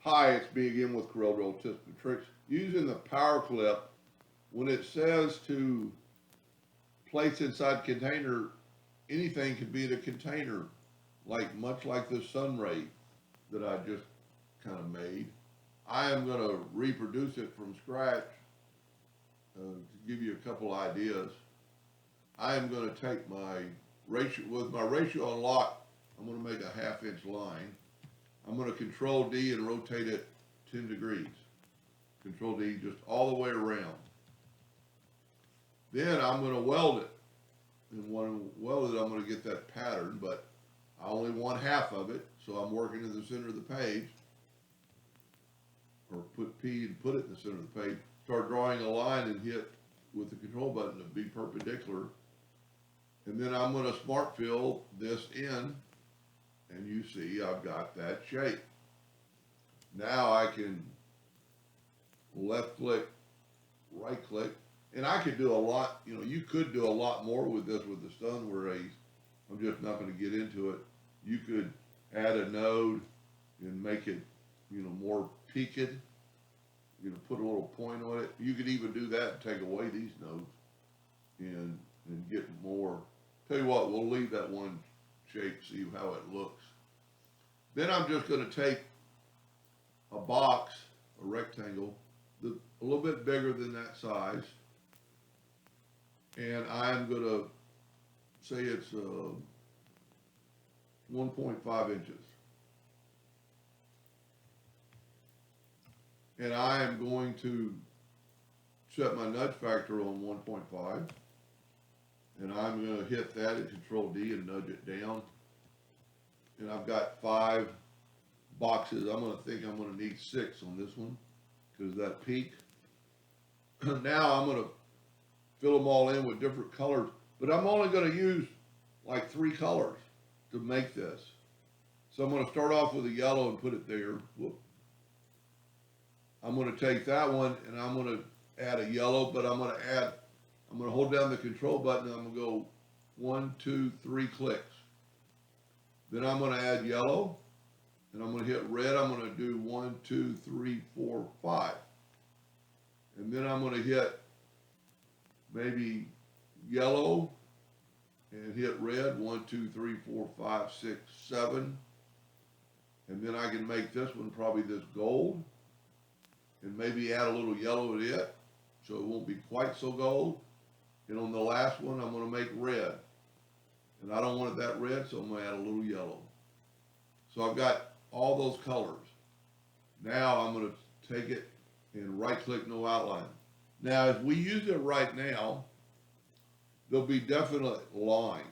Hi, it's me again with Corel Drill Tips and Tricks. Using the PowerClip, when it says to place inside container, anything can be in a container, much like the sun ray that I just kind of made. I am going to reproduce it from scratch to give you a couple ideas. I am going to take my ratio, with my ratio on lock, I'm going to make a 1/2 inch line. I'm going to Control D and rotate it 10 degrees. Control D just all the way around. Then I'm going to weld it. And when I weld it, I'm going to get that pattern, but I only want half of it, so I'm working in the center of the page. Or put P and put it in the center of the page. Start drawing a line and hit with the control button to be perpendicular. And then I'm going to smart fill this in, and you see I've got that shape. Now I can left click, right click, and I could do a lot, you could do a lot more with this with the stun rays. I'm just not going to get into it. You could add a node and make it, more peaked, put a little point on it. You could even do that and take away these nodes and get more. Tell you what, we'll leave that one shape, see how it looks. Then I'm just going to take a box, a rectangle, a little bit bigger than that size, and I'm going to say it's 1.5 inches. And I am going to set my nudge factor on 1.5. And I'm going to hit that and Control D and nudge it down. And I've got 5 boxes. I'm going to need 6 on this one because of that peak. Now I'm going to fill them all in with different colors, but I'm only going to use like 3 colors to make this. So I'm going to start off with a yellow and put it there. Whoop. I'm going to take that one and I'm going to add a yellow, but I'm going to hold down the control button and I'm going to go 1, 2, 3 clicks. Then I'm going to add yellow and I'm going to hit red. I'm going to do 1, 2, 3, 4, 5. And then I'm going to hit maybe yellow and hit red, 1, 2, 3, 4, 5, 6, 7. And then I can make this one probably this gold and maybe add a little yellow to it so it won't be quite so gold. And on the last one, I'm going to make red. And I don't want it that red, so I'm going to add a little yellow. So I've got all those colors. Now I'm going to take it and right-click no outline. Now, if we use it right now, there'll be definite lines.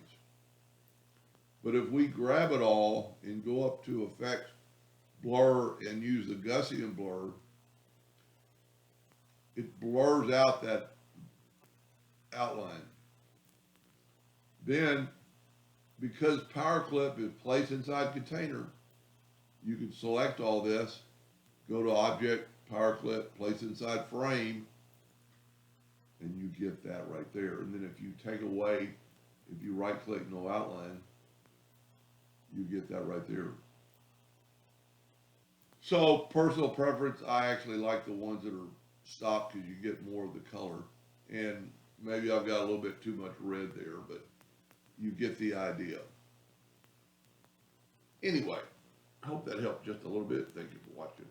But if we grab it all and go up to Effects, Blur, and use the Gaussian blur, it blurs out that outline. Then, because PowerClip is placed inside container, you can select all this, go to Object, PowerClip, place inside frame, and you get that right there. And then if you take away, if you right click no outline, you get that right there. So personal preference, I actually like the ones that are stopped because you get more of the color. And maybe I've got a little bit too much red there, but you get the idea. Anyway, I hope that helped just a little bit. Thank you for watching.